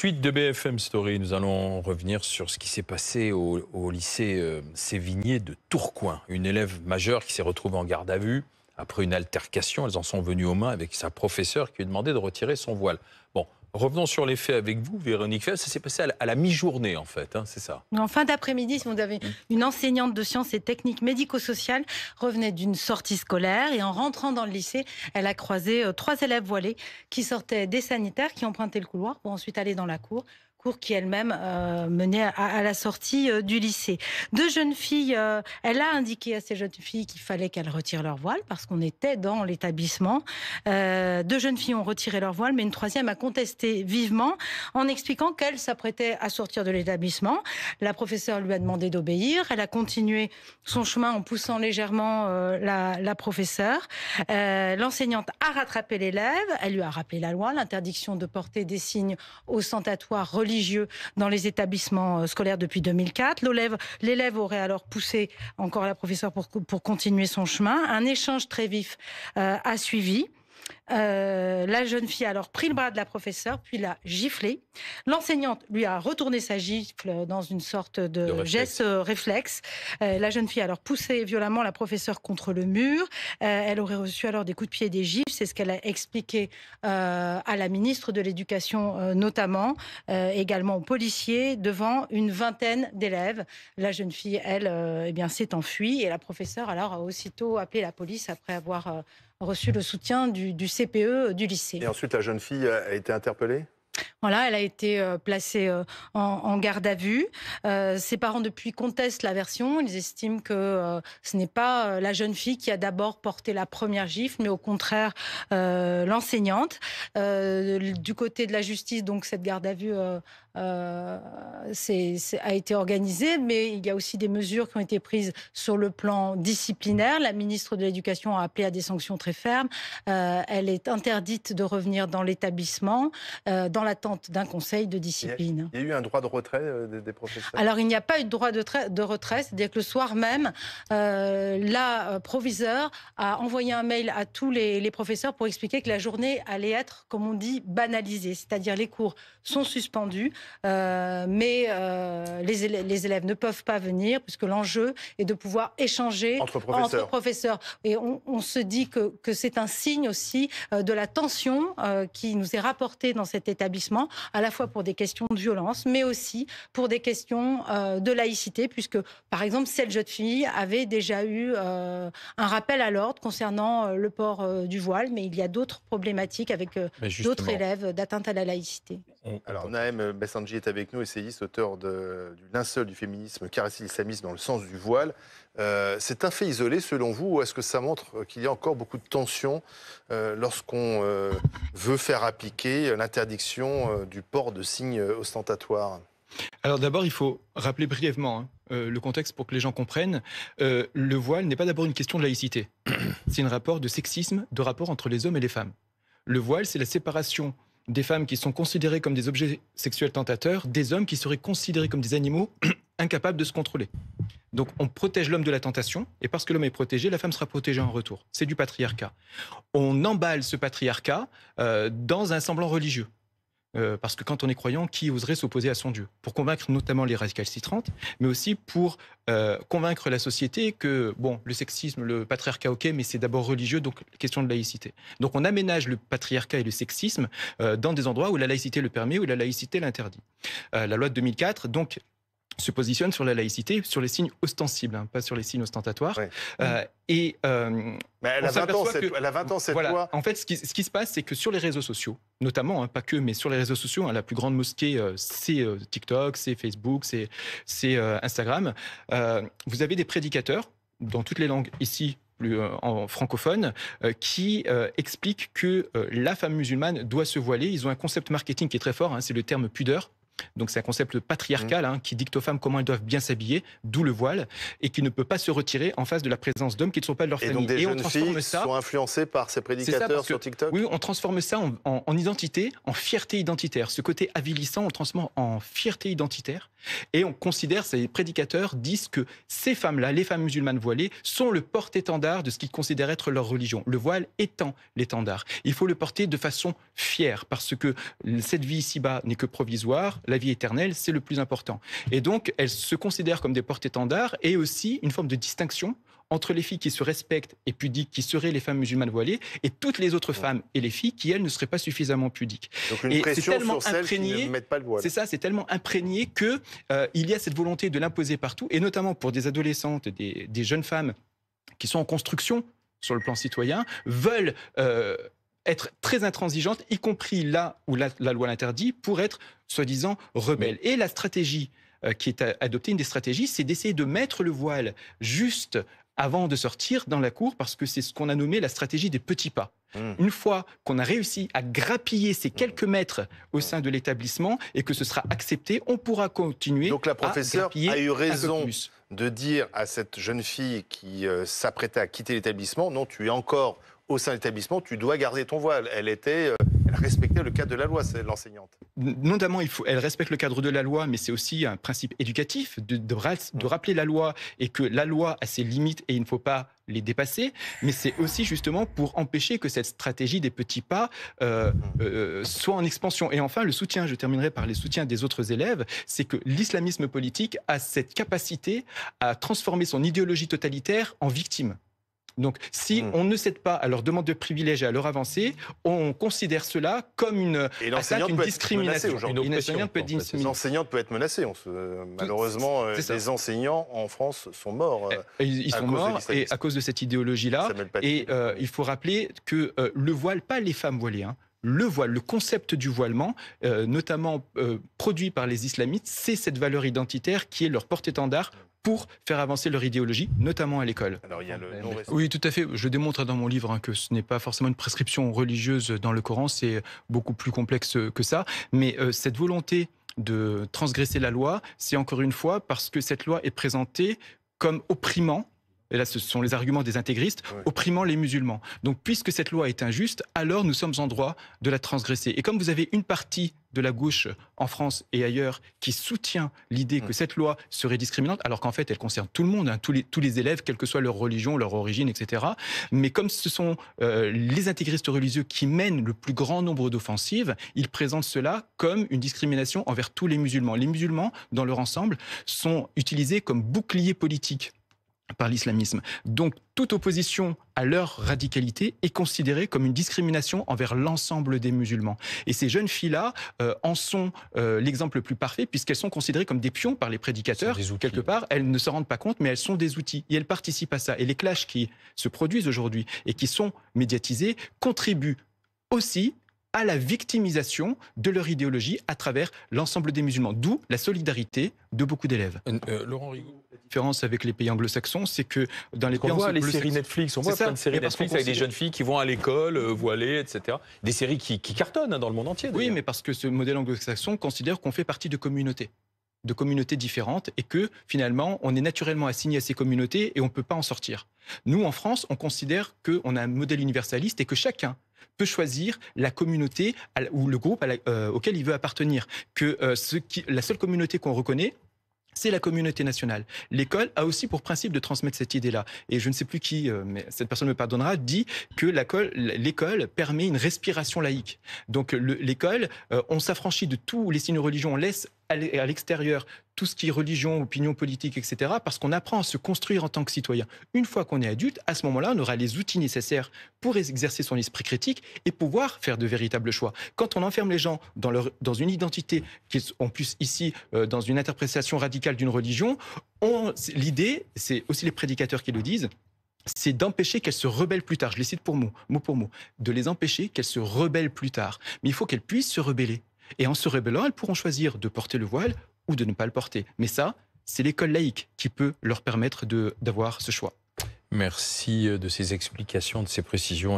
Suite de BFM Story, nous allons revenir sur ce qui s'est passé au lycée Sévigné de Tourcoing. Une élève majeure qui s'est retrouvée en garde à vue après une altercation. Elles en sont venues aux mains avec sa professeure qui lui a demandé de retirer son voile. Bon, revenons sur les faits avec vous, Véronique Fay. Ça s'est passé à la mi-journée, en fait, hein, c'est ça? En fin d'après-midi, vous avez une enseignante de sciences et techniques médico-sociales revenait d'une sortie scolaire et en rentrant dans le lycée, elle a croisé 3 élèves voilés qui sortaient des sanitaires, qui empruntaient le couloir pour ensuite aller dans la cour qui elle-même menait à la sortie du lycée. 2 jeunes filles, elle a indiqué à ces jeunes filles qu'il fallait qu'elles retirent leur voile parce qu'on était dans l'établissement. 2 jeunes filles ont retiré leur voile, mais une troisième a contesté vivement en expliquant qu'elle s'apprêtait à sortir de l'établissement. La professeure lui a demandé d'obéir. Elle a continué son chemin en poussant légèrement la professeure. L'enseignante a rattrapé l'élève. Elle lui a rappelé la loi, l'interdiction de porter des signes ostentatoires religieux dans les établissements scolaires depuis 2004. L'élève aurait alors poussé encore la professeure pour continuer son chemin. Un échange très vif a suivi. La jeune fille a alors pris le bras de la professeure, puis l'a giflée. L'enseignante lui a retourné sa gifle dans une sorte de geste réflexe. La jeune fille a alors poussé violemment la professeure contre le mur. Elle aurait reçu alors des coups de pied et des gifles. C'est ce qu'elle a expliqué à la ministre de l'Éducation notamment, également aux policiers, devant une vingtaine d'élèves. La jeune fille, elle, s'est enfuie et la professeure alors a aussitôt appelé la police après avoir reçu le soutien du CPE du lycée. Et ensuite, la jeune fille a été interpellée ? Voilà, elle a été placée en garde à vue. Ses parents, depuis, contestent la version. Ils estiment que ce n'est pas la jeune fille qui a d'abord porté la première gifle, mais au contraire l'enseignante. Du côté de la justice, donc, cette garde à vue a été organisée, mais il y a aussi des mesures qui ont été prises sur le plan disciplinaire. La ministre de l'Éducation a appelé à des sanctions très fermes. Elle est interdite de revenir dans l'établissement, dans l'attente d'un conseil de discipline. Il y a eu un droit de retrait des professeurs? Alors, il n'y a pas eu de droit de retrait, c'est-à-dire que le soir même, la proviseure a envoyé un mail à tous les professeurs pour expliquer que la journée allait être, comme on dit, banalisée, c'est-à-dire les cours sont suspendus, mais les élèves ne peuvent pas venir puisque l'enjeu est de pouvoir échanger entre professeurs. Et on se dit que c'est un signe aussi de la tension qui nous est rapportée dans cet établissement, à la fois pour des questions de violence, mais aussi pour des questions de laïcité, puisque, par exemple, cette jeune fille avait déjà eu un rappel à l'ordre concernant le port du voile, mais il y a d'autres problématiques avec d'autres élèves d'atteinte à la laïcité. Alors, Nahem Bessanji est avec nous, essayiste, auteur du linceul du féminisme, caresser l'islamisme dans le sens du voile. C'est un fait isolé, selon vous, ou est-ce que ça montre qu'il y a encore beaucoup de tensions lorsqu'on veut faire appliquer l'interdiction du port de signes ostentatoires? Alors d'abord, il faut rappeler brièvement le contexte pour que les gens comprennent. Le voile n'est pas d'abord une question de laïcité. C'est un rapport de sexisme, de rapport entre les hommes et les femmes. Le voile, c'est la séparation des femmes qui sont considérées comme des objets sexuels tentateurs, des hommes qui seraient considérés comme des animaux incapables de se contrôler. Donc on protège l'homme de la tentation, et parce que l'homme est protégé, la femme sera protégée en retour. C'est du patriarcat. On emballe ce patriarcat dans un semblant religieux. Parce que quand on est croyant, qui oserait s'opposer à son Dieu? Pour convaincre notamment les récalcitrantes, mais aussi pour convaincre la société que, bon, le sexisme, le patriarcat, ok, mais c'est d'abord religieux, donc question de laïcité. Donc on aménage le patriarcat et le sexisme dans des endroits où la laïcité le permet, où la laïcité l'interdit. La loi de 2004, donc, se positionne sur la laïcité, sur les signes ostensibles, pas sur les signes ostentatoires. Ouais. Mais elle a 20 ans, cette voilà. loi. En fait, ce qui se passe, c'est que sur les réseaux sociaux, notamment, pas que, mais sur les réseaux sociaux, la plus grande mosquée, c'est TikTok, c'est Facebook, c'est Instagram. Vous avez des prédicateurs, dans toutes les langues ici, en francophone, qui expliquent que la femme musulmane doit se voiler. Ils ont un concept marketing qui est très fort, c'est le terme pudeur. Donc c'est un concept patriarcal qui dicte aux femmes comment elles doivent bien s'habiller, d'où le voile, et qui ne peut pas se retirer en face de la présence d'hommes qui ne sont pas de leur famille. Donc des jeunes filles sont influencées par ces prédicateurs sur TikTok. Oui, on transforme ça en identité, en fierté identitaire. Ce côté avilissant, on le transforme en fierté identitaire, et on considère, ces prédicateurs disent que ces femmes-là, les femmes musulmanes voilées, sont le porte-étendard de ce qu'ils considèrent être leur religion. Le voile étant l'étendard. Il faut le porter de façon fière, parce que cette vie ici-bas n'est que provisoire. La vie éternelle, c'est le plus important. Et donc, elles se considèrent comme des porte-étendards et aussi une forme de distinction entre les filles qui se respectent et pudiques, qui seraient les femmes musulmanes voilées, et toutes les autres femmes et les filles qui, elles, ne seraient pas suffisamment pudiques. Donc une pression sur celles qui ne mettent pas le voile. C'est ça, c'est tellement imprégné qu'il y a cette volonté de l'imposer partout, et notamment pour des adolescentes, des jeunes femmes qui sont en construction sur le plan citoyen, veulent être très intransigeantes, y compris là où la loi l'interdit, pour être soi-disant rebelles. Et la stratégie qui est adoptée, une des stratégies, c'est d'essayer de mettre le voile juste avant de sortir dans la cour, parce que c'est ce qu'on a nommé la stratégie des petits pas. Une fois qu'on a réussi à grappiller ces quelques mètres au sein de l'établissement et que ce sera accepté, on pourra continuer. Donc la professeure a eu raison plus. De dire à cette jeune fille qui s'apprêtait à quitter l'établissement, non, tu es encore au sein de l'établissement, tu dois garder ton voile. Elle respectait le cadre de la loi, c'est l'enseignante. Notamment, elle respecte le cadre de la loi, mais c'est aussi un principe éducatif de rappeler la loi, et que la loi a ses limites et il ne faut pas les dépasser. Mais c'est aussi justement pour empêcher que cette stratégie des petits pas soit en expansion. Et enfin, le soutien, je terminerai par les soutiens des autres élèves, c'est que l'islamisme politique a cette capacité à transformer son idéologie totalitaire en victime. Donc, si on ne cède pas à leur demande de privilèges et à leur avancée, on considère cela comme une attaque, une discrimination. L'enseignante peut être menacée. Malheureusement, les enseignants en France sont morts. Ils sont morts à cause de cette idéologie-là. Et il faut rappeler que le voile, pas les femmes voilées, le voile, le concept du voilement, notamment produit par les islamistes, c'est cette valeur identitaire qui est leur porte-étendard pour faire avancer leur idéologie, notamment à l'école. Oui, tout à fait. Je démontre dans mon livre que ce n'est pas forcément une prescription religieuse dans le Coran, c'est beaucoup plus complexe que ça. Mais cette volonté de transgresser la loi, c'est encore une fois parce que cette loi est présentée comme opprimant. Et là, ce sont les arguments des intégristes, opprimant les musulmans. Donc, puisque cette loi est injuste, alors nous sommes en droit de la transgresser. Et comme vous avez une partie de la gauche en France et ailleurs qui soutient l'idée que cette loi serait discriminante, alors qu'en fait, elle concerne tout le monde, tous les élèves, quelle que soit leur religion, leur origine, etc. Mais comme ce sont les intégristes religieux qui mènent le plus grand nombre d'offensives, ils présentent cela comme une discrimination envers tous les musulmans. Les musulmans, dans leur ensemble, sont utilisés comme bouclier politique par l'islamisme. Donc, toute opposition à leur radicalité est considérée comme une discrimination envers l'ensemble des musulmans. Et ces jeunes filles-là en sont l'exemple le plus parfait, puisqu'elles sont considérées comme des pions par les prédicateurs. Quelque part, elles ne se rendent pas compte, mais elles sont des outils. Et elles participent à ça. Et les clashs qui se produisent aujourd'hui et qui sont médiatisés contribuent aussi à la victimisation de leur idéologie à travers l'ensemble des musulmans. D'où la solidarité de beaucoup d'élèves. Laurent Rigaud. La différence avec les pays anglo-saxons, c'est que dans les pays anglo-saxons... On voit les séries Netflix, on voit plein de séries Netflix avec des jeunes filles qui vont à l'école, voilées, etc. Des séries qui cartonnent dans le monde entier. Oui, mais parce que ce modèle anglo-saxon considère qu'on fait partie de communautés différentes, et que finalement on est naturellement assigné à ces communautés et on ne peut pas en sortir. Nous, en France, on considère qu'on a un modèle universaliste et que chacun peut choisir la communauté ou le groupe auquel il veut appartenir. Que la seule communauté qu'on reconnaît, c'est la communauté nationale. L'école a aussi pour principe de transmettre cette idée-là. Et je ne sais plus qui, mais cette personne me pardonnera, dit que l'école permet une respiration laïque. Donc l'école, on s'affranchit de tous les signes de religion, on laisse à l'extérieur tout ce qui est religion, opinion politique, etc., parce qu'on apprend à se construire en tant que citoyen. Une fois qu'on est adulte, à ce moment-là, on aura les outils nécessaires pour exercer son esprit critique et pouvoir faire de véritables choix. Quand on enferme les gens dans une identité, en plus ici, dans une interprétation radicale d'une religion, l'idée, c'est aussi les prédicateurs qui le disent, c'est d'empêcher qu'elles se rebellent plus tard. Je les cite mot pour mot. De les empêcher qu'elles se rebellent plus tard. Mais il faut qu'elles puissent se rebeller. Et en se rébellant, elles pourront choisir de porter le voile ou de ne pas le porter. Mais ça, c'est l'école laïque qui peut leur permettre d'avoir ce choix. Merci de ces explications, de ces précisions.